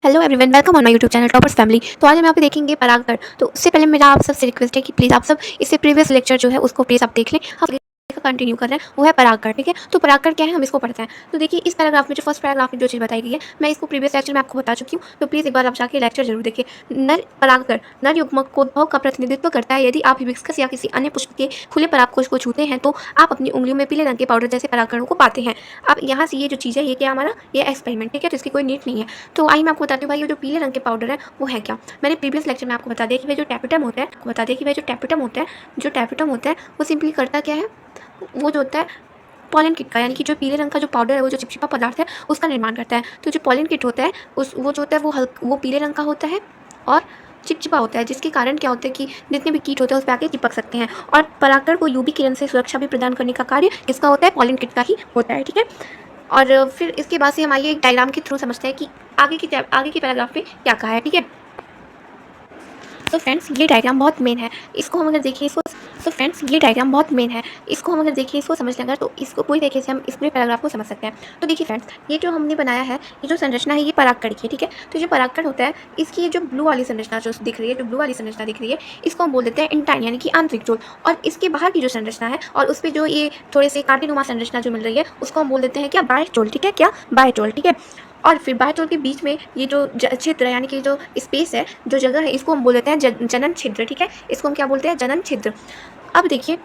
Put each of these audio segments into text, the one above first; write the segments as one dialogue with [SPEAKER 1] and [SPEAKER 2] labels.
[SPEAKER 1] Hello everyone, welcome on my YouTube channel toppers family. तो आज हम यहाँ पे देखेंगे परागण। तो उससे पहले मेरा आप सबसे रिक्वेस्ट है कि प्लीज़ आप सब इससे प्रीवियस लेक्चर जो है उसको प्लीज़ आप देख लें। हम कंटिन्यू कर रहे हैं, वो है परागण। ठीक है, तो परागण क्या है हम इसको पढ़ते हैं। तो देखिए, इस पैराग्राफ में जो फर्स्ट पैराग्राफ में जो चीज़ बताई गई है, मैं इसको प्रीवियस लेक्चर में आपको बता चुकी हूँ। तो प्लीज़ एक बार आप जाके लेक्चर जरूर देखिए। नर परागण नर युग्मक को भाव का प्रतिनिधित्व करता है। यदि आप हिबिस्कस या किसी अन्य पुष्प के खुले परागकोश को छूते हैं तो आप अपनी उंगलियों में पीले रंग के पाउडर जैसे परागणों को पाते हैं। अब यहाँ से ये जो चीज़ है, ये क्या हमारा ये एक्सपेरिमेंट, ठीक है, तो इसकी कोई नीड नहीं है। तो आइए मैं आपको बताती हूँ भाई, ये जो पीले रंग के पाउडर है वो है क्या। मैंने प्रीवियस लेक्चर में आपको बता दिया कि वह जो टैपिटम होता है, जो टैपिटम होता है वो सिंपली करता क्या है, वो जो होता है पॉलन किट का, यानी कि जो पीले रंग का जो पाउडर है वो जो चिपचिपा पदार्थ है उसका निर्माण करता है। तो जो पॉलन किट होता है वो जो होता है वो पीले रंग का होता है और चिपचिपा होता है, जिसके कारण क्या होता है कि जितने भी कीट होते हैं उस पर आके चिपक सकते हैं। और परागण को यूवी किरण से सुरक्षा भी प्रदान करने का कार्य किसका होता है, पॉलन किट का ही होता है। ठीक है, और फिर इसके बाद से हम आइए एक डायग्राम के थ्रू समझते हैं कि आगे की पैराग्राफ में क्या कहा है। ठीक है, तो फ्रेंड्स ये डायग्राम बहुत मेन है, इसको हम अगर देखें इसको हम अगर देखें इसको समझ लेंगे तो इसको पूरी तरीके से हम इस पूरे पैराग्राफ को समझ सकते हैं। तो देखिए फ्रेंड्स, ये जो हमने बनाया है, ये जो संरचना है ये परागकण की है। ठीक है, तो जो परागकण होता है इसकी ये जो ब्लू वाली संरचना जो दिख रही है, इसको हम बोल देते हैं इंटाइन, यानी कि आंतरिक चोल। और इसके बाहर की जो संरचना है और उस पर जो ये थोड़े से कांटेनुमा संरचना जो मिल रही है उसको हम बोल देते हैं क्या, बाह्य चोल। ठीक है, क्या, बाह्य चोल। ठीक है, और फिर बाह्य चोल के बीच में ये जो छिद्र है, यानी कि जो स्पेस है, जो जगह है, इसको हम बोल देते हैं जनन छिद्र। ठीक है, इसको हम क्या बोलते हैं, जनन छिद्र। अब देखिए,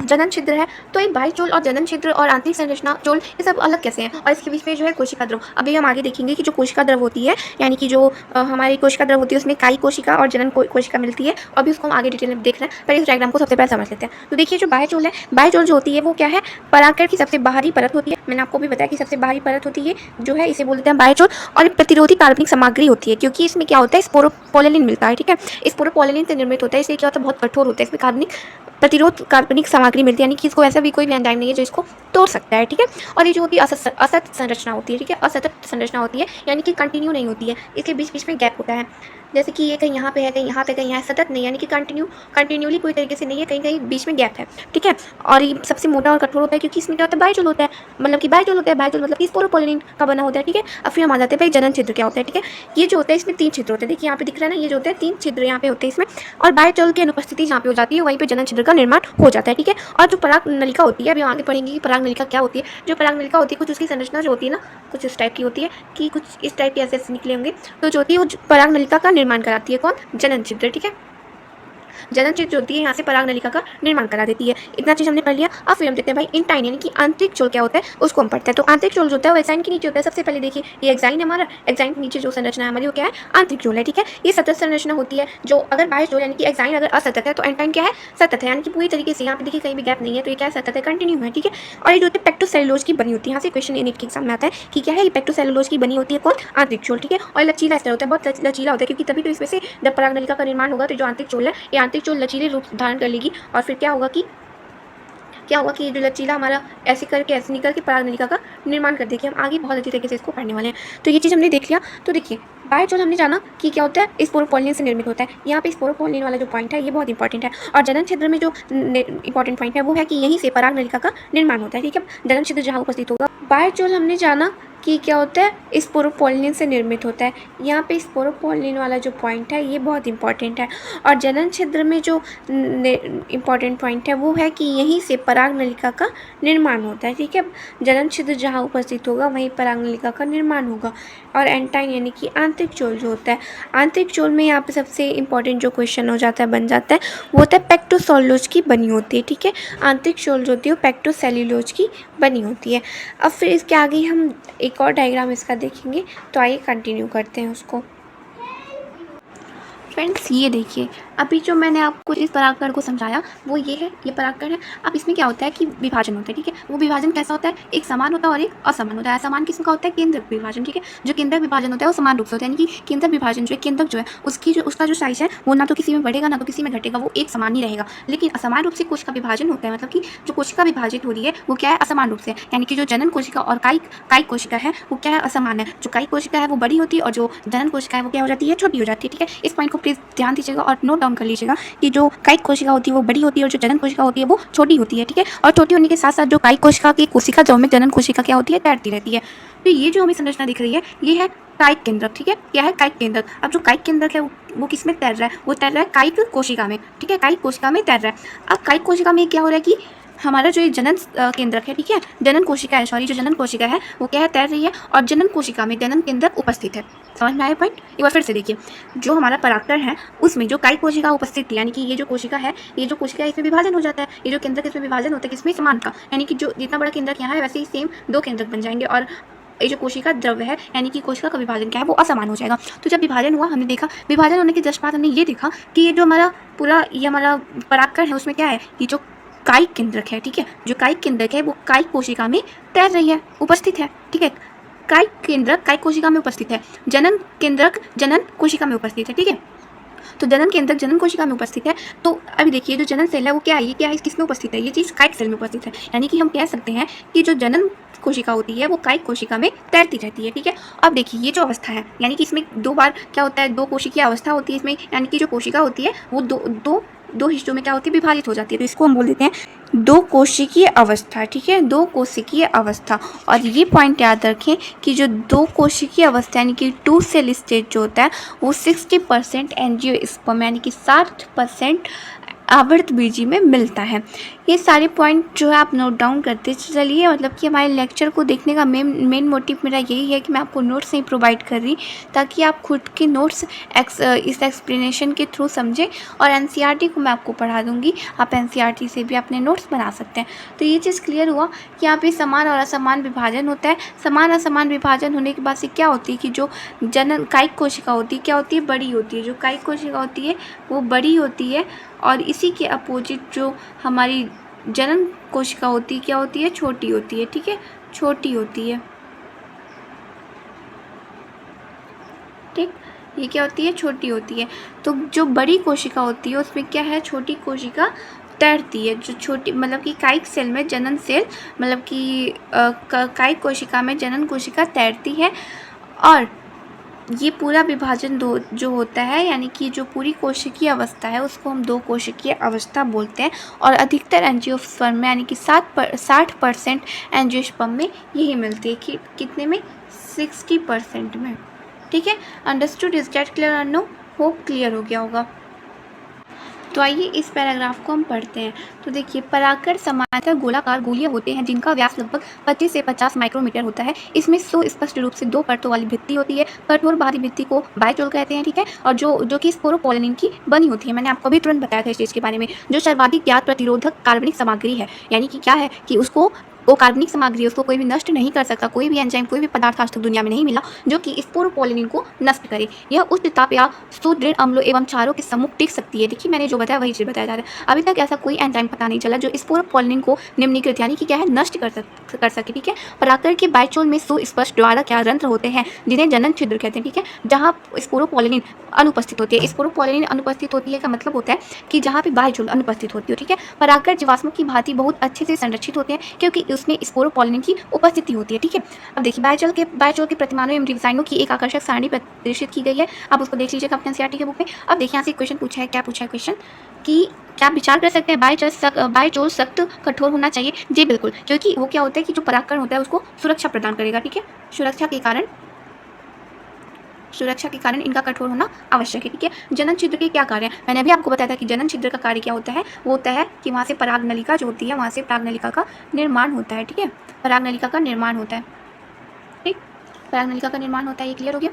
[SPEAKER 1] जनन छिद्र है तो ये बाह्य चोल और जनन छिद्र और आंतरिक संरचना चोल ये सब अलग कैसे हैं, और इसके बीच में जो है कोशिका द्रव। अभी हम आगे देखेंगे कि जो कोशिका द्रव होती है, यानी कि जो हमारी कोशिका द्रव होती है उसमें काई कोशिका और जनन कोशिका मिलती है। अभी उसको हम आगे डिटेल में देख रहे हैं, पहले इस डायग्राम को सबसे पहले समझ लेते हैं। तो देखिए, जो बाह्य चोल है, बाह्य चोल जो होती है वो क्या है, परागकण की सबसे बाहरी परत होती है। मैंने आपको भी बताया कि सबसे बाहरी परत होती है जो है, इसे बोलते हैं बाह्य चोल। और ये प्रतिरोधी कार्बनिक सामग्री होती है, क्योंकि इसमें क्या होता है, स्पोरोपोलिन मिलता है। ठीक है, स्पोरोपोलिन से निर्मित होता है, इसलिए क्या होता है, बहुत कठोर होता है, इसमें कार्बनिक सामग्री मिलती है, यानी कि इसको ऐसा भी कोई भी एंजाइम नहीं है जो इसको तोड़ सकता है। ठीक है, और ये जो होती है असत संरचना होती है। ठीक है, असतत संरचना होती है, यानी कि कंटिन्यू नहीं होती है, इसके बीच बीच में गैप होता है। जैसे कि ये कहीं यहाँ पे है, कहीं यहाँ पे, कहीं यहाँ, सतत नहीं, यानी कि कंटिन्यूली पूरी तरीके से नहीं है, कहीं कहीं बीच में गैप है। ठीक है, और ये सबसे मोटा और कठोर होता है, क्योंकि इसमें क्या होता है, बाह्य चोल होता है, मतलब कि बाह्य चोल मतलब कि स्पोरोपोलिन का बना होता है। ठीक है, अब फिर हम आ जाते हैं भाई जनन छिद्र क्या होता है। ठीक है, ये जो होता है इसमें 3 छिद्र होते हैं। देखिए यहाँ पे दिख रहा है ना, ये जो होते हैं 3 छिद्र यहाँ पे होते हैं इसमें, और बाह्य चोल की अनुपस्थिति जहाँ पे हो जाती है वहीं पे जनन छिद्र का निर्माण हो जाता है। ठीक है, और जो पराग नलिका होती है, अभी हम आगे पढ़ेंगे कि पराग नलिका क्या होती है। जो पराग नलिका होती है, कुछ उसकी संरचना जो होती है ना, कुछ इस टाइप की होती है कि कुछ इस टाइप के ऐसे निकले होंगे, तो जो होती है वो पराग नलिका का निर्माण कराती है, कौन, जनन छिद्र। ठीक है, जनन छिद्र जो होती है यहाँ से पराग नलिका का निर्माण करा देती है। इतना चीज हमने पढ़ लिया। अब फिर हम देखते हैं भाई इंटाइन, यानी कि आंतरिक चोल क्या होता है उसको हम पढ़ते हैं। तो आंतरिक चोल जो होता है वो एक्साइन के नीचे होता है। सबसे पहले देखिए, ये एक्साइन है हमारा, एक्साइन के नीचे जो संरचना है हमारी वो क्या है, आंतरिक चोल है। ठीक है, ये सतत संरचना होती है। जो अगर बाह्य चोल यानी कि एक्साइन अगर असतत है तो एंटाइन क्या है, सतत है, यानी कि पूरी तरीके से यहाँ पे देखिए कहीं भी गैप नहीं है, तो ये क्या है, सतत है, कंटिन्यू है। ठीक है, और ये जो होती है पेक्टोसेलुलोज की बनी होती है। यहाँ से क्वेश्चन नीट के एग्जाम में आता है कि क्या है, ये पेक्टोसेलुलोज की बनी होती है, कौन, आंतरिक चोल। ठीक है, और लचीला स्तर होता है, बहुत लचीला होता है, क्योंकि तभी तो इसमें से जब पराग नलिका का निर्माण होगा तो जो आंतरिक चोल है, ये आंतरिक चोल लचीले रूप धारण कर लेगी। और फिर क्या होगा कि ये जो लचीला हमारा ऐसे करके ऐसे निकल के पराग नलिका का निर्माण कर देगी। हम आगे बहुत अच्छी तरीके से इसको पढ़ने वाले हैं। तो ये चीज़ हमने देख लिया। तो देखिए, बाह्य चोल हमने जाना कि क्या होता है, स्पोरोपोलिन से निर्मित होता है। यहाँ पे स्पोरोपोलिन वाला जो पॉइंट है ये बहुत इंपॉर्टेंट है। और जनन छिद्र में जो इंपॉर्टेंट पॉइंट है वो है कि यहीं से पराग नलिका का निर्माण होता है। ठीक है, जनन छिद्र जहाँ उपस्थित होगा। बाह्य चोल हमने जाना कि क्या होता है, स्पोरोपोलिन से निर्मित होता है। यहाँ पे स्पोरोपोलिन वाला जो पॉइंट है ये बहुत इंपॉर्टेंट है। और जनन छिद्र में जो इंपॉर्टेंट पॉइंट है वो है कि यहीं से पराग नलिका का निर्माण होता है। ठीक है, जनन छिद्र जहाँ उपस्थित होगा वहीं पराग नलिका का निर्माण होगा। और एंटाइन यानी कि आंतरिक चोल जो होता है, आंतरिक चोल में यहाँ पे सबसे इंपॉर्टेंट जो क्वेश्चन हो जाता है, बन जाता है, वो होता है पेक्टोसेलुलोज की बनी होती है। ठीक है, आंतरिक चोल जो होती है वो पेक्टोसेलुलोज की बनी होती है। अब फिर इसके आगे हम एक और डायग्राम इसका देखेंगे, तो आइए कंटिन्यू करते हैं उसको। फ्रेंड्स ये देखिए, अभी जो मैंने आपको इस परागकण को समझाया वो ये है, ये परागकण है। अब इसमें क्या होता है कि विभाजन होता है। ठीक है, वो विभाजन कैसा होता है, एक समान होता है और एक असमान होता है। असमान किस्म का होता है, केंद्रक विभाजन। ठीक है, जो केंद्रक विभाजन होता है वो समान रूप से होता है, यानी कि केंद्रक विभाजन जो है, केंद्रक जो है उसका जो साइज है वो ना तो किसी में बढ़ेगा ना तो किसी में घटेगा, वो एक समान ही रहेगा। लेकिन असमान रूप से कोशिका विभाजन होता है, मतलब कि जो कोशिका विभाजित हो रही है वो क्या है, असमान रूप से, यानी कि जो जनन कोशिका और कायिक कोशिका है वो क्या है, असमान है। जो कायिक कोशिका है वो बड़ी होती है और जो जनन कोशिका है वो क्या हो जाती है, छोटी हो जाती है। ठीक है, इस पॉइंट को प्लीज ध्यान दीजिएगा और नोट डाउन कर लीजिएगा कि जो कायिक कोशिका होती है वो बड़ी होती है और जो जनन कोशिका होती है वो छोटी होती है। ठीक है, और छोटी होने के साथ साथ जो कायिक कोशिका की कोशिका द्रव में जनन कोशिका क्या होती है, तैरती रहती है। तो ये जो हमें संरचना दिख रही है ये है कायिक केंद्रक, ठीक है। क्या है? कायिक केंद्रक। अब जो कायिक केंद्रक है वो किस में तैर रहा है? वो तैर रहा है कायिक कोशिका में, ठीक है। कायिक कोशिका में तैर रहा है। अब कायिक कोशिका में क्या हो रहा है कि हमारा जो ये जनन केंद्रक है, ठीक है, जनन कोशिका है, सॉरी, जो जनन कोशिका है वो क्या है? तैर रही है और जनन कोशिका में जनन केंद्रक उपस्थित है। समझ में आया पॉइंट? एक बार फिर से देखिए, जो हमारा परागकण है उसमें जो कायिक कोशिका उपस्थित थी, यानी कि ये जो कोशिका है, ये जो कोशिका है इसमें विभाजन हो जाता है। ये जो केंद्रक इसमें विभाजन होता है किसमें? समान का, यानी कि जो जितना बड़ा केंद्रक यहाँ है वैसे ही सेम 2 केंद्रक बन जाएंगे और ये जो कोशिका द्रव्य है यानी कि कोशिका का विभाजन क्या है? वो असमान हो जाएगा। तो जब विभाजन हुआ, हमने देखा विभाजन होने के जस्ट बाद हमने ये देखा कि ये जो हमारा पूरा ये हमारा परागकण है उसमें क्या है? ये जो कायिक केंद्रक है, ठीक है, जो कायिक केंद्रक है वो कायिक कोशिका में तैर रही है, उपस्थित है, ठीक है। कायिक केंद्रक कायिक कोशिका में उपस्थित है, जनन केंद्रक जनन कोशिका में उपस्थित है, ठीक है। तो जनन केंद्रक जनन कोशिका में उपस्थित है। तो अभी देखिए, जो जनन सेल है वो क्या है? ये क्या है? किसमें उपस्थित है? ये चीज़ कायिक सेल में उपस्थित है, यानी कि हम कह सकते हैं कि जो जनन कोशिका होती है वो कायिक कोशिका में तैरती रहती है, ठीक है। अब देखिए, ये जो अवस्था है, यानी कि इसमें 2 बार क्या होता है? 2 कोशिकीय अवस्था होती है इसमें, यानी कि जो कोशिका होती है वो दो हिस्सों में क्या होती है? विभाजित हो जाती है। तो इसको हम बोल देते हैं 2 कोशिकीय अवस्था, ठीक है, 2 कोशिकीय अवस्था। और ये पॉइंट याद रखें कि जो 2 कोशिकीय अवस्था यानी कि 2 सेल स्टेज जो होता है वो 60% एंजियोस्पर्म यानी कि 60% आवृत बीजी में मिलता है। ये सारे पॉइंट जो है आप नोट डाउन करते चलिए, मतलब कि हमारे लेक्चर को देखने का मेन मोटिव मेरा यही है कि मैं आपको नोट्स नहीं प्रोवाइड कर रही, ताकि आप खुद के नोट्स इस एक्सप्लेनेशन के थ्रू समझें। और एनसीईआरटी को मैं आपको पढ़ा दूंगी, आप एनसीईआरटी से भी अपने नोट्स बना सकते हैं। तो ये चीज़ क्लियर हुआ कि यहाँ पे समान और असमान विभाजन होता है। समान असमान विभाजन होने के बाद से क्या होती है कि जो जनन कायिक कोशिका होती है क्या होती है? बड़ी होती है। जो कायिक कोशिका होती है वो बड़ी होती है और इसी के अपोजिट जो हमारी जनन कोशिका होती है क्या होती है? छोटी होती है, ठीक है, छोटी होती है, ठीक। ये क्या होती है? छोटी होती है। तो जो बड़ी कोशिका होती है उसमें क्या है? छोटी कोशिका तैरती है। जो छोटी मतलब कि कायिक सेल में जनन सेल मतलब कि कायिक कोशिका में जनन कोशिका तैरती है। और ये पूरा विभाजन जो होता है, यानी कि जो पूरी कोशिकीय अवस्था है उसको हम 2 कोशिकीय अवस्था बोलते हैं। और अधिकतर एंजियोस्पर्म में यानी कि 60% एंजियोस्पर्म में यही मिलती है कि कितने में? 60% में, ठीक है। अंडरस्टूड? इज दैट क्लियर और नो? होप क्लियर हो गया होगा। तो आइए इस पैराग्राफ को हम पढ़ते हैं। तो देखिए, परागकण समानांतर गोलाकार गोलीय होते हैं जिनका व्यास लगभग 25 से 50 माइक्रोमीटर होता है। इसमें सुस्पष्ट रूप से 2 परतों वाली भित्ति होती है। कठोर बाहरी भित्ति को बायचोल कहते हैं, ठीक है, और जो कि स्पोरोपोलिन की बनी होती है। मैंने आपको अभी तुरंत बताया था इस चीज़ के बारे में। जो सर्वाधिक ज्ञात प्रतिरोधक कार्बनिक सामग्री है, यानी कि क्या है कि उसको वो कार्बनिक सामग्री उसको कोई भी नष्ट नहीं कर सकता। कोई भी एंजाइम, कोई भी पदार्थ आज तक दुनिया में नहीं मिला जो कि स्पोरोपोलिन को नष्ट करे। यह उच्च ताप या सुदृढ़ अम्लों एवं क्षारों के सम्मुख टिक सकती है। देखिए, मैंने जो बताया वही चीज़ बताया जा रहा है। अभी तक ऐसा कोई एंजाइम पता नहीं चला जो स्पोरोपोलिन को निम्नीकृत यानी कि क्या है? नष्ट कर सके, ठीक है। परागकण के बायचोल में सुस्पष्ट द्वारक या रंध्र होते हैं जिन्हें जनन छिद्र कहते हैं, ठीक है, जहाँ स्पोरोपोलिन अनुपस्थित होती है। स्पोरोपोलिन अनुपस्थित होती है का मतलब होता है कि जहाँ पे बायचोल अनुपस्थित होती है, ठीक है। परागकण जीवाश्मों की भांति बहुत अच्छे से संरक्षित होते हैं क्योंकि उसमें स्पोरोपोलिन की उपस्थिति होती है, ठीक है। अब देखिए, बायचोल के प्रतिमानों एवं रसायनों की एक आकर्षक सारणी प्रदर्शित की गई है। आप उसको देख लीजिएगा अपने एनसीईआरटी के बुक में। अब देखिए, यहाँ से क्वेश्चन पूछा है। क्या पूछा है क्वेश्चन? कि क्या आप विचार कर सकते हैं बायचोल सख्त कठोर होना चाहिए? जी बिल्कुल, क्योंकि वो क्या होता है कि जो परागकण होता है उसको सुरक्षा प्रदान करेगा, ठीक है। सुरक्षा के कारण इनका कठोर होना आवश्यक है, ठीक है। जनन छिद्र के क्या कार्य हैं? मैंने अभी आपको बताया था कि जनन छिद्र का कार्य क्या होता है? वो होता है कि वहाँ से पराग नलिका जो होती है, वहाँ से पराग नलिका का निर्माण होता है, ठीक है। पराग नलिका का निर्माण होता है, ठीक, पराग नलिका का निर्माण होता है। ये क्लियर हो गया?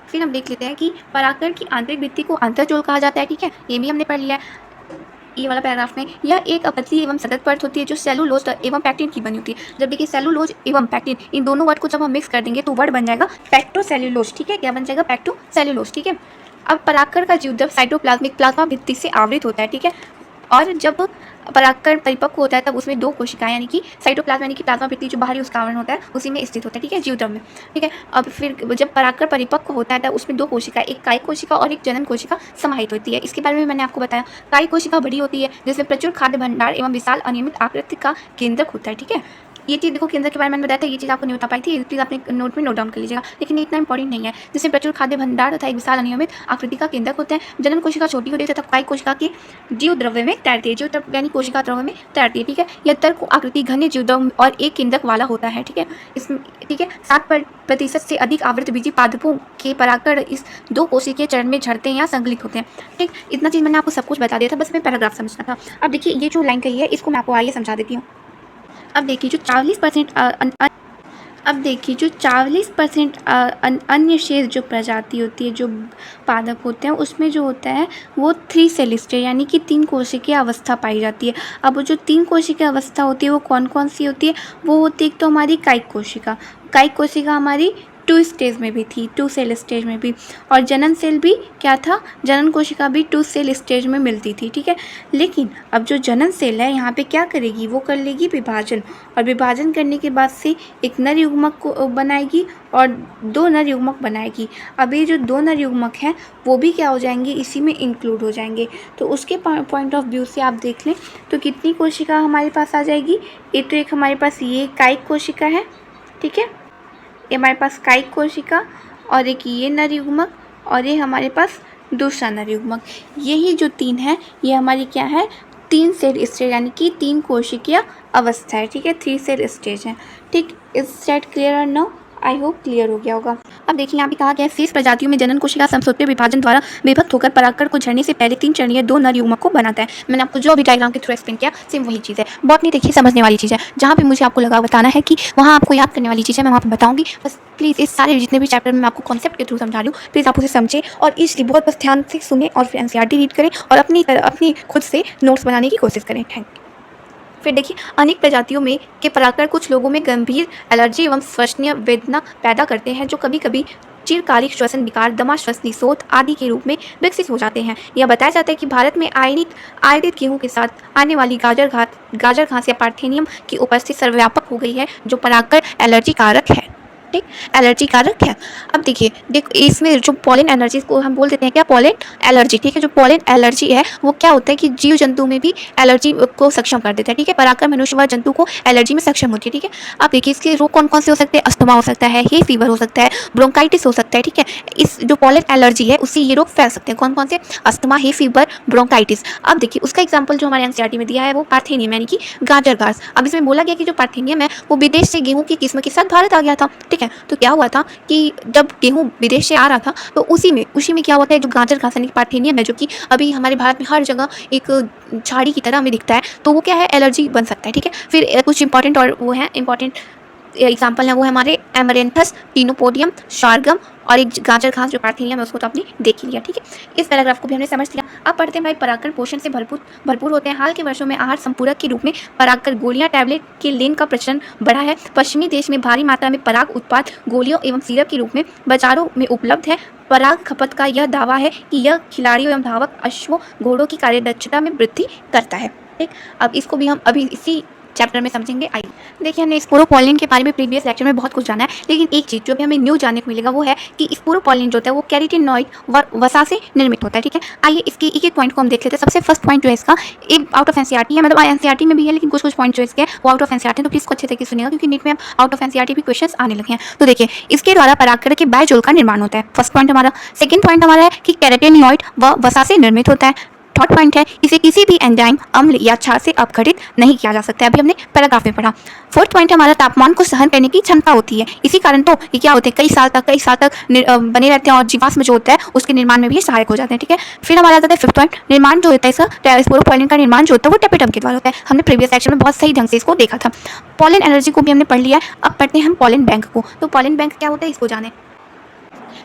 [SPEAKER 1] फिर हम देख लेते हैं कि परागकण की आंतरिक भित्ति को आंतरजोल कहा जाता है, ठीक है। ये भी हमने पढ़ लिया है ये वाला पैराग्राफ में। यह एक अपतली एवं सतत परत होती है जो सेलुलोज एवं पैक्टिन की बनी होती है। जब देखिए, सेलुलोज एवं पैक्टिन, इन दोनों वर्ड को जब हम मिक्स कर देंगे तो वर्ड बन जाएगा पैक्टोसेल्युलोज, ठीक है। क्या बन जाएगा? पैक्टोसेल्युलोज, ठीक है। अब परागकण का जीवद्रव्य साइटोप्लाज्मिक प्लाज्मा भित्ति से आवृत होता है, ठीक है। और जब परागकण परिपक्व होता है तब उसमें 2 कोशिकाएं यानी कि साइटोप्लाज्म यानी कि प्लाज्मा भित्ति जो बाहरी उसका आवरण होता है उसी में स्थित होता है, ठीक है, जीवद्रव्य में, ठीक है। अब फिर जब परागकण परिपक्व होता है तब उसमें 2 कोशिका, एक कायिक कोशिका और एक जनन कोशिका समाहित होती है। इसके बारे में मैंने आपको बताया। कायिक कोशिका बड़ी होती है जिसमें प्रचुर खाद्य भंडार एवं विशाल अनियमित आकृति का केंद्रक होता है, ठीक है। ये चीज़ देखो केंद्र के बारे में मैंने बताया था, ये चीज़ आपको नहीं बता पाई थी, प्लीज़ अपने नोट में नोट डाउन कर लीजिएगा, लेकिन ये इतना इंपॉर्टेंट नहीं है। जिसमें प्रचुर खाद्य भंडार तथा एक विशाल अनियमित आकृति का केंद्रक होते हैं। जनन कोशिका छोटी होती है तथा कायिक कोशिका की जीव द्रव्य में तैरती है, जीव द्रव्य यानी कोशिका द्रव्य में तैरती है, ठीक है। यह तर्क आकृति घन जीव द्रव्य और एक केंद्रक वाला होता है, ठीक है। इसमें ठीक है 60% से अधिक आवृतबीजी पादपों के परागकण इस 2 कोशिकीय चरण में झड़ते हैं या संकलित होते हैं, ठीक। इतना चीज़ मैंने आपको सब कुछ बता दिया था, बस मैं पैराग्राफ समझना था। अब देखिए ये जो लाइन कही है इसको मैं आपको आइए समझा देती हूँ। अब देखिए जो 40% अन्य शेष जो प्रजाति होती है, जो पादप होते हैं, उसमें जो होता है वो 3 सेल स्टेज यानी कि 3 कोशिकीय अवस्था पाई जाती है। अब वो जो 3 कोशिकीय अवस्था होती है वो कौन कौन सी होती है? वो होती है एक तो हमारी कायिक कोशिका हमारी 2 स्टेज में भी थी, 2 सेल स्टेज में भी, और जनन सेल भी क्या था, जनन कोशिका भी 2 सेल स्टेज में मिलती थी, ठीक है। लेकिन अब जो जनन सेल है यहाँ पे क्या करेगी, वो कर लेगी विभाजन, और विभाजन करने के बाद से एक नर युग्मक को बनाएगी और 2 नर युग्मक बनाएगी। अब ये जो 2 नर युग्मक हैं वो भी क्या हो जाएंगे, इसी में इंक्लूड हो जाएंगे। तो उसके पॉइंट ऑफ व्यू से आप देख लें तो कितनी कोशिका हमारे पास आ जाएगी, एक हमारे पास ये कायिक कोशिका है, ठीक है, ये हमारे पास कायिक कोशिका, और एक ये नर युग्मक, और ये हमारे पास दूसरा नर युग्मक। यही जो 3 है ये हमारी क्या है, 3 सेल स्टेज यानी कि 3 कोशिकीय अवस्था है, ठीक है, 3 सेल स्टेज है, ठीक। इस सेट क्लियर और नो, आई होप क्लियर हो गया होगा। अब देखिए यहाँ पे कहा गया है शेष प्रजातियों में जनन कोशिका समसूत्रीय विभाजन द्वारा विभक्त होकर परागकण को झड़ने से पहले 3 चरणीय 2 नर युग्मक को बनाता है। मैंने आपको जो अभी डायग्राम के थ्रू एक्सप्लेन किया सेम वही चीज़ है। बॉटनी देखिए समझने वाली चीज़ है, जहाँ पे मुझे आपको लगा बताना है कि वहाँ आपको याद करने वाली चीज़ है, मैं वहाँ पर बताऊँगी। बस प्लीज़ इस सारे जितने भी चैप्टर में मैं आपको कॉन्सेप्ट के थ्रू समझा रही हूँ, प्लीज़ आप उसे समझें और इसलिए बहुत बस ध्यान से सुने और फिर NCERT रीड करें और अपनी खुद से नोट्स बनाने की कोशिश करें। Thank you. फिर देखिए अनेक प्रजातियों में के परागकण कुछ लोगों में गंभीर एलर्जी एवं श्वसनीय वेदना पैदा करते हैं, जो कभी कभी चिरकालिक श्वसन विकार, दमा, श्वसनी सोथ आदि के रूप में विकसित हो जाते हैं। यह बताया जाता है कि भारत में आयनित गेहूं के साथ आने वाली गाजर घास या पार्थेनियम की उपस्थिति सर्वव्यापक हो गई है, जो परागकण एलर्जी कारक है, ठीक, एलर्जी कारक है। अब देखिए इसमें जो पॉलन एलर्जी को हम बोल देते हैं क्या, पॉलन एलर्जी, ठीक है। जो पॉलन एलर्जी है वो क्या होता है कि जीव जंतु में भी एलर्जी को सक्षम कर देता है, ठीक है। परागकण मनुष्य व जंतु को एलर्जी में सक्षम होती है, ठीक है। अब देखिए इसके रोग कौन कौन से हो सकते हैं, अस्थमा हो सकता है, हे फीवर हो सकता है, ब्रोंकाइटिस हो सकता है, ठीक है। इस जो पॉलन एलर्जी है उससे ये रोग फैल सकते हैं, कौन कौन से, अस्थमा, हे फीवर, ब्रोंकाइटिस। अब देखिए उसका एग्जाम्पल जो हमारे NCERT में दिया है वो पार्थेनियम यानी कि गाजर घास। अब इसमें बोला गया कि जो पार्थेनियम है वो विदेश से गेहूं की किस्म के साथ भारत आ गया था, ठीक है। तो क्या हुआ था कि जब गेहूं विदेश से आ रहा था तो उसी में क्या होता है, जो गाजर घास यानी पार्थेनियम है, जो कि अभी हमारे भारत में हर जगह एक झाड़ी की तरह हमें दिखता है, तो वो क्या है, एलर्जी बन सकता है, ठीक है। फिर कुछ इंपॉर्टेंट और वो है इंपॉर्टेंट एग्जाम्पल है, वो है हमारे एमरेंथस, टिनोपोडियम, शार्गम और एक गाजर घास जो पार्थेनियम है उसको तो आपने देख ही लिया, ठीक है। इस पैराग्राफ को भी हमने समझ लिया। अब पढ़ते हैं भाई, परागकण पोषण से भरपूर होते हैं। हाल के वर्षों में आहार संपूरक के रूप में परागकण गोलियां, टैबलेट के लेन का प्रचलन बढ़ा है। पश्चिमी देश में भारी मात्रा में पराग उत्पाद गोलियों एवं सिरप के रूप में बाजारों में उपलब्ध है। पराग खपत का यह दावा है कि यह खिलाड़ियों एवं धावक अश्वों, घोड़ों की कार्यदक्षता में वृद्धि करता है, ठीक। अब इसको भी हम अभी इसी चैप्टर में समझेंगे। आइए देखिए, हमने स्पोरोपोलिन के बारे में प्रीवियस लेक्चर में बहुत कुछ जाना है, लेकिन एक चीज़ जो भी हमें न्यू जानने को मिलेगा वो है कि स्पोरोपोलिन जो होता है वो कैरोटीनॉइड वसा से निर्मित होता है, ठीक है। आइए इसके एक एक पॉइंट को हम देख लेते हैं। सबसे फर्स्ट पॉइंट जो है इसका आउट ऑफ NCERT है, मतलब NCERT में भी है, लेकिन कुछ पॉइंट जो इसके वो आउट ऑफ NCERT है, तो प्लीज़ अच्छे तरीके से सुनिएगा क्योंकि नीट में आउट ऑफ NCERT भी क्वेश्चन आने लगे हैं। तो देखिए इसके द्वारा परागकण के बायजोल का निर्माण होता है, फर्स्ट पॉइंट हमारा। सेकेंड पॉइंट हमारा है कि कैरोटीनॉइड व वसा से निर्मित होता है। थर्ड पॉइंट है इसे किसी भी एंजाइम, अम्ल या क्षार से अपघटित नहीं किया जा सकता है, अभी हमने पैराग्राफ में पढ़ा। फोर्थ पॉइंट है हमारा तापमान को सहन करने की क्षमता होती है, इसी कारण तो ये क्या होते हैं, कई साल तक बने रहते हैं और जीवाश्म जो होता है उसके निर्माण में भी सहायक हो जाते हैं, ठीक है। फिर हमारा आता है फिफ्थ पॉइंट, निर्माण जो होता है इसका स्पोरोपोलिन का निर्माण जो होता है वो टेपिटम के द्वारा होता है। हमने प्रीवियस लेक्चर में बहुत सही ढंग से इसको देखा था। पॉलन एनर्जी को भी हमने पढ़ लिया है। अब पढ़ते हैं हम पॉलन बैंक को। तो पॉलन बैंक क्या होता है इसको जाने।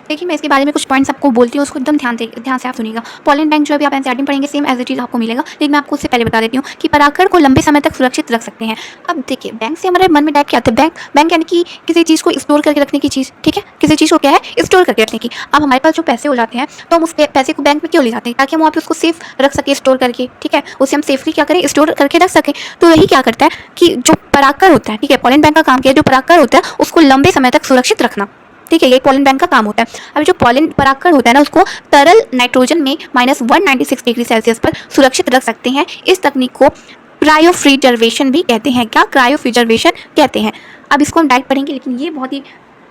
[SPEAKER 1] देखिए मैं इसके बारे में कुछ पॉइंट्स आपको बोलती हूँ, उसको एकदम ध्यान से आप सुनिएगा। पॉलन बैंक जो अभी आप NCERT में पढ़ेंगे सेम एज इट इज आपको मिलेगा, लेकिन मैं आपको उससे पहले बता देती हूँ कि परागकण को लंबे समय तक सुरक्षित रख सकते हैं। अब देखिए बैंक से हमारे मन में डायरेक्ट क्या आता है, बैंक यानी कि किसी चीज़ को स्टोर करके रखने की चीज़, ठीक है। किसी चीज़ को क्या है, स्टोर करके रखने की। अब हमारे पास जो पैसे हो जाते हैं तो हम उस पैसे को बैंक में क्यों ले जाते हैं, ताकि हम वहाँ पे उसको सेफ रख सके, स्टोर करके, ठीक है। उसे हम सेफली क्या करें, स्टोर करके रख सकें। तो यही क्या करता है कि जो परागकण होता है, ठीक है, पॉलन बैंक का काम क्या है, जो परागकण होता है उसको लंबे समय तक सुरक्षित रखना, ठीक है, ये पॉलन बैंक का काम होता है। अब जो पॉलन परागकण होता है ना उसको तरल नाइट्रोजन में -196 डिग्री सेल्सियस पर सुरक्षित रख सकते हैं। इस तकनीक को क्रायोफ्रीजर्वेशन भी कहते हैं। क्या क्रायोफ्रीजर्वेशन कहते हैं। अब इसको हम डायरेक्ट पढ़ेंगे, लेकिन ये बहुत ही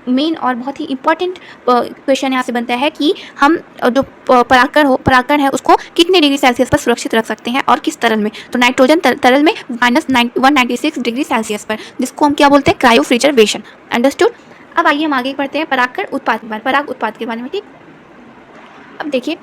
[SPEAKER 1] मेन और बहुत ही इंपॉर्टेंट क्वेश्चन यहाँ से बनता है कि हम जो परागकण है उसको कितने डिग्री सेल्सियस पर सुरक्षित रख सकते हैं और किस तरल में। तो नाइट्रोजन तरल में -196 डिग्री सेल्सियस पर, जिसको हम क्या बोलते हैं, क्रायोफ्रीजर्वेशन। अंडरस्टूड। अब आइए हम आगे बढ़ते हैं पराग उत्पाद के बारे में। ठीक, अब देखिए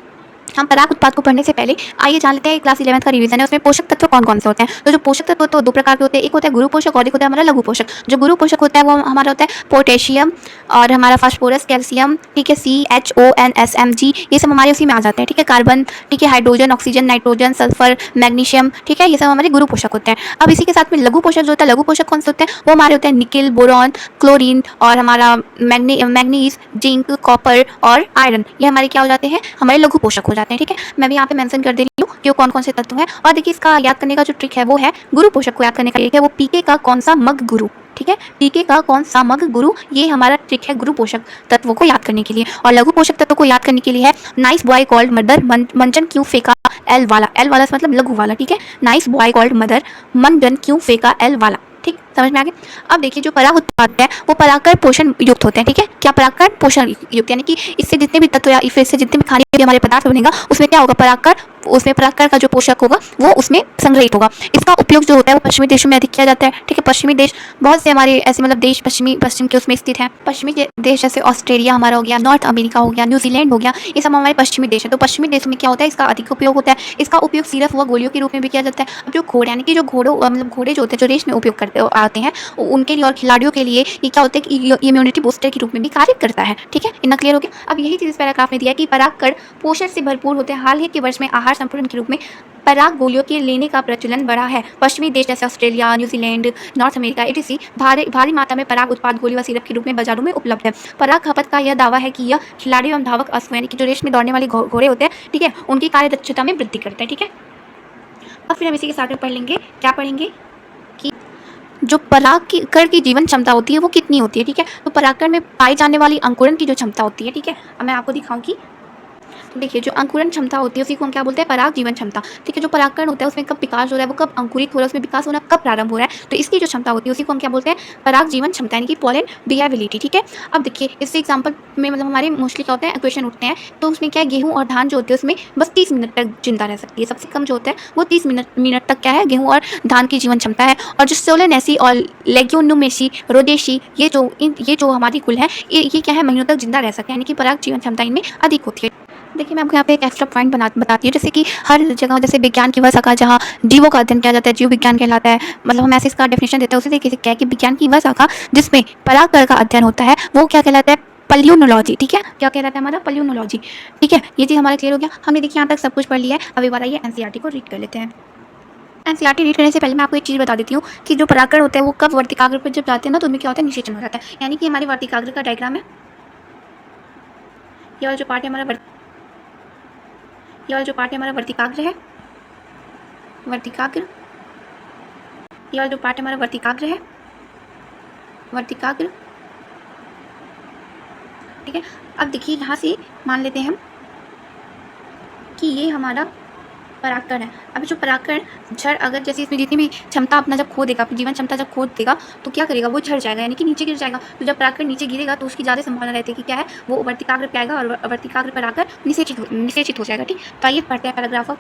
[SPEAKER 1] हम पराग उत्पाद को पढ़ने से पहले आइए जान लेते हैं क्लास 11th का रिवीजन है, उसमें पोषक तत्व कौन कौन से होते हैं। तो जो पोषक तत्व तो दो प्रकार के होते हैं, एक होता है गुरु पोषक और एक होता है हमारा लघु पोषक। जो गुरु पोषक होता है वो हमारा होता है पोटेशियम और हमारा फास्फोरस, कैल्शियम, ठीक है, CHONSMG, ये सब हमारे उसी में आ जाते हैं। ठीक है, कार्बन, ठीक है, hydrogen, oxygen, nitrogen, sulphur, magnesium, ठीक है, ये सब हमारे गुरु पोषक होते हैं। अब इसी के साथ में लघु पोषक जो होता है, लघु पोषक कौन से होते हैं, वो हमारे होते हैं निकिल, बोरॉन, क्लोरीन और हमारा मैग्नीज, जिंक, कॉपर और आयरन। ये हमारे क्या हो जाते हैं, हमारे लघु पोषक हो जाते हैं। ठीक है, मैं भी यहाँ पे मेंशन कर दे रही हूँ कि वो कौन कौन से तत्व हैं। और देखिए इसका याद करने का जो ट्रिक है वो है, गुरु पोषक को याद करने का ट्रिक है वो पीके का कौन सा मग गुरु। ठीक है, पीके का कौन सा मग गुरु, ये हमारा ट्रिक है गुरु पोषक तत्वों को याद करने के लिए। और लघु पोषक तत्वों को याद करने के लिए है नाइस बॉय कॉल्ड मदर मंचन क्यों फेंका एल वाला। एल वाला मतलब लघु वाला। ठीक है, नाइस बॉय कॉल्ड मदर मंडन क्यों फेंका एल वाला। ठीक, समझ में आ गया। अब देखिए जो पराग उत्पाद है वो परागकण पोषण युक्त होते हैं। ठीक है, क्या परागकण पोषण युक्त, यानी कि इससे जितने भी तत्व या इससे जितने भी खाने के हमारे पदार्थ बनेगा उसमें क्या होगा, परागकण, उसमें परागकण का जो पोषक होगा वो उसमें संग्रहित होगा। इसका उपयोग जो होता है वो पश्चिमी देशों में अधिक किया जाता है। ठीक है, पश्चिमी देश बहुत से हमारे ऐसे मतलब देश पश्चिम के उसमें स्थित है। पश्चिमी देश जैसे ऑस्ट्रेलिया हमारा हो गया, नॉर्थ अमेरिका हो गया, न्यूजीलैंड हो गया, ये सब हमारे पश्चिमी देश है। तो पश्चिमी देशों में क्या होता है, इसका अधिक उपयोग होता है। इसका उपयोग सिर्फ व गोलियों के रूप में भी किया जाता है। अब जो घोड़े यानी कि जो घोड़े जो होते हैं जो रेस में उपयोग करते आते हैं उनके लिए और खिलाड़ियों के लिए ये क्या होता है कि इम्यूनिटी बूस्टर के रूप में भी कार्य करता है। ठीक है, इतना क्लियर हो गया। अब यही चीज़ इस पैराग्राफ में दिया है कि परागकण पोषण से भरपूर होते हैं। हाल ही के वर्ष में आहार संपूर्ण के रूप में पराग गोलियों के लेने का प्रचलन बढ़ा है। पश्चिमी देश जैसे Australia, New Zealand, north America etc भारी मात्रा में पराग उत्पाद गोली व सिरप के रूप में बाजारों में उपलब्ध है। पराग खपत का यह दावा है कि यह खिलाड़ी एवं धावक अश्व यानी कि जो रेस में दौड़ने वाले घोड़े होते हैं, ठीक है, उनकी कार्यदक्षता में वृद्धि करता है। ठीक है, अब फिर हम इसी के साथ में पढ़ लेंगे, क्या पढ़ेंगे कि जो परागकण की जीवन क्षमता होती है वो कितनी होती है। ठीक है, तो परागकण में पाई जाने वाली अंकुरन की जो क्षमता होती है, ठीक है, अब मैं आपको दिखाऊंगी। देखिए जो अंकुरन क्षमता होती है उसी को हम क्या बोलते हैं, पराग जीवन क्षमता। ठीक है, जो परागकण होता है उसमें कब विकास हो रहा है, वो कब अंकुरित हो रहा है, उसमें विकास होना कब प्रारंभ हो रहा है, तो इसकी जो क्षमता होती है उसी को हम क्या बोलते हैं, पराग जीवन क्षमता यानी कि पोलन विएबिलिटी। ठीक है, अब देखिए इससे एग्जाम्पल में मतलब हमारे मोस्टली क्या होता है, क्वेश्चन उठते हैं, तो उसमें क्या है, गेहूँ और धान जो होते हैं उसमें बस 30 मिनट तक जिंदा रह सकती है। सबसे कम जो होता है वो 30 मिनट तक क्या है, गेहूँ और धान की जीवन क्षमता है। और जो सोलेनेसी और लेग्यूमिनेसी, रोडेसी, ये जो हमारी कुल है ये क्या है, महीनों तक जिंदा रह सकते हैं, यानी कि पराग जीवन क्षमता इनमें अधिक होती है। देखिए मैं आपको यहाँ पे एक एक्स्ट्रा पॉइंट बताती हूँ, जैसे कि हर जगह जैसे विज्ञान की वह शाखा जहाँ जीवों का अध्ययन किया जाता है जीव विज्ञान कहलाता है, मतलब हम ऐसे इसका डेफिनेशन देते हैं उसी तरीके से क्या है कि विज्ञान की वह शाखा जिसमें परागकण का अध्ययन होता है वो क्या कहलाता है, पल्यूनोलॉजी। ठीक है, क्या कहलाता है हमारा, पल्यूनोलॉजी। ठीक है, ये चीज़ हमारा क्लियर हो गया। हमने देखिए यहाँ तक सब कुछ पढ़ लिया है। अब एक बार आइए एनसीईआरटी को रीड कर लेते हैं। एनसीईआरटी रीड करने से पहले मैं आपको एक चीज़ बता देती हूँ कि जो परागकण होते हैं वो कब वर्तिकाग्र पर जब जाते हैं ना तो उनमें क्या होता है, निषेचन हो जाता है। यानी कि हमारे वर्तिकाग्र का डायग्राम है, ये वाला जो पार्ट है हमारा वर्तिकाग्र है, वर्तिकाग्र, ये वाला जो पार्ट हमारा वर्तिकाग्र है, वर्तिकाग्र। ठीक है, अब देखिए यहाँ से मान लेते हैं हम कि ये हमारा परागकण है। अब जो परागकण झड़ अगर जैसे इसमें जितनी भी क्षमता अपना जब खो देगा, अपनी जीवन क्षमता जब खो देगा तो क्या करेगा, वो झड़ जाएगा यानी कि नीचे गिर जाएगा। तो जब परागकण नीचे गिरेगा तो उसकी ज़्यादा संभावना रहती है कि क्या है, वो वर्तिकाग्र पे आएगा और वर्तिकाग्र पर आकर निषेचित हो जाएगा। ठीक, तो आइए पढ़ते हैं पैराग्राफ।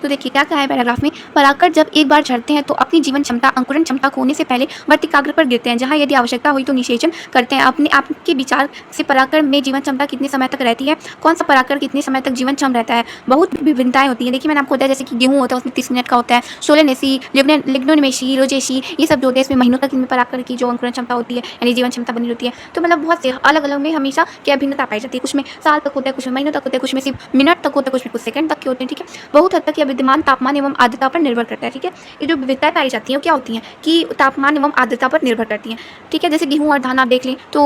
[SPEAKER 1] तो देखिए क्या कहा है पैराग्राफ में, परागकण जब एक बार झड़ते हैं तो अपनी जीवन क्षमता अंकुरन क्षमता खोने से पहले वर्तिकाग्र पर गिरते हैं, जहां यदि आवश्यकता हुई तो निषेचन करते हैं। अपने आपके विचार से परागकण में जीवन क्षमता कितने समय तक रहती है, कौन सा परागकण कितने समय तक जीवन क्षम रहता है, बहुत विभिन्नताएं होती हैं। देखिए मैंने आपको बताया जैसे कि गेहूँ होता है उसमें 30 मिनट का होता है, सोलेनेसी, लिग्नोनिमेसी, रोजेसी, ये सब जो होते हैं इसमें महीनों तक इनमें परागकण की जो अंकुरन क्षमता होती है यानी जीवन क्षमता बनी होती है। तो मतलब बहुत से अलग अलग में हमेशा क्या भिन्नता पाई जाती है, कुछ में साल तक होता है, कुछ में महीनों तक होता है, कुछ में सिर्फ मिनट तक होता है, कुछ में कुछ सेकंड तक के होते हैं। ठीक है, बहुत हद तक यह विद्यमान तापमान एवं आर्द्रता पर निर्भर करता है। ठीक है, ये जो विविधताएं पाई जाती हैं क्या होती हैं कि तापमान एवं आर्द्रता पर निर्भर करती हैं। ठीक है, जैसे गेहूं और धान आप देख लें तो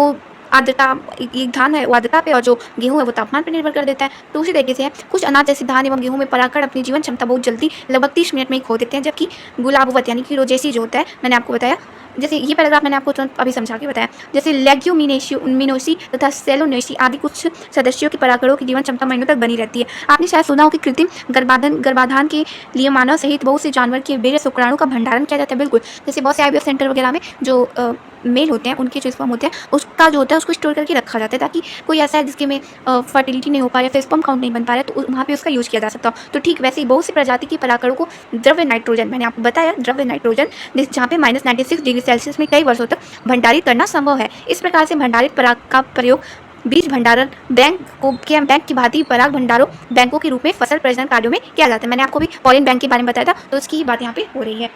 [SPEAKER 1] आर्द्रता, एक धान है वो आर्द्रता पे और जो गेहूं है वो तापमान पर निर्भर कर देता है। तो उसी तरीके से है कुछ अनाज जैसे धान एवं गेहूं में परागकण अपनी जीवन क्षमता बहुत जल्दी लगभग 30 मिनट में ही खो देते हैं, जबकि गुलाबवत यानी कि रोजेसी जो होता है मैंने आपको बताया जैसे ये पैराग्राफ मैंने आपको तुरंत अभी समझा के बताया। जैसे लेग्यूमिनोसी तथा सेलोनेसी आदि कुछ सदस्यों की परागकणों की जीवन क्षमता महीनों तक बनी रहती है। आपने शायद सुना हो कि कृत्रिम गर्भाधान के लिए मानव सहित बहुत से जानवर के वीर्य शुक्राणु का भंडारण किया जाता है। बिल्कुल, जैसे बहुत से IVF सेंटर वगैरह में जो मेल होते हैं, उनके जो स्पर्म होते हैं, उसका जो होता है उसको स्टोर करके रखा जाता है, ताकि कोई ऐसा है जिसके में फर्टिलिटी नहीं हो पा रहा है, फिर स्पर्म काउंट नहीं बन पा रहा है, तो वहाँ पे उसका यूज़ किया जा सकता हो। तो ठीक वैसे ही बहुत सी प्रजाति की परागकणों को द्रव्य नाइट्रोजन, मैंने आपको बताया द्रव्य नाइट्रोजन, जहाँ पे -96 डिग्री सेल्सियस में कई वर्षों तक भंडारित करना संभव है। इस प्रकार से भंडारित पराग का प्रयोग बीज भंडारण बैंक की भांति पराग भंडारों बैंकों के रूप में फसल प्रजनन कार्यों में किया जाता है। मैंने आपको भी पॉलिन बैंक के बारे में बताया था, तो उसकी बात यहाँ पे हो रही है।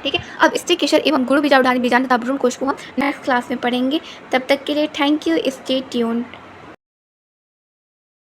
[SPEAKER 1] ठीक है, अब स्त्री केशर एवं गुरु बीजाणु बीजाणु तथा भ्रूण कोश को हम नेक्स्ट क्लास में पढ़ेंगे। तब तक के लिए थैंक यू, स्टे ट्यून्ड।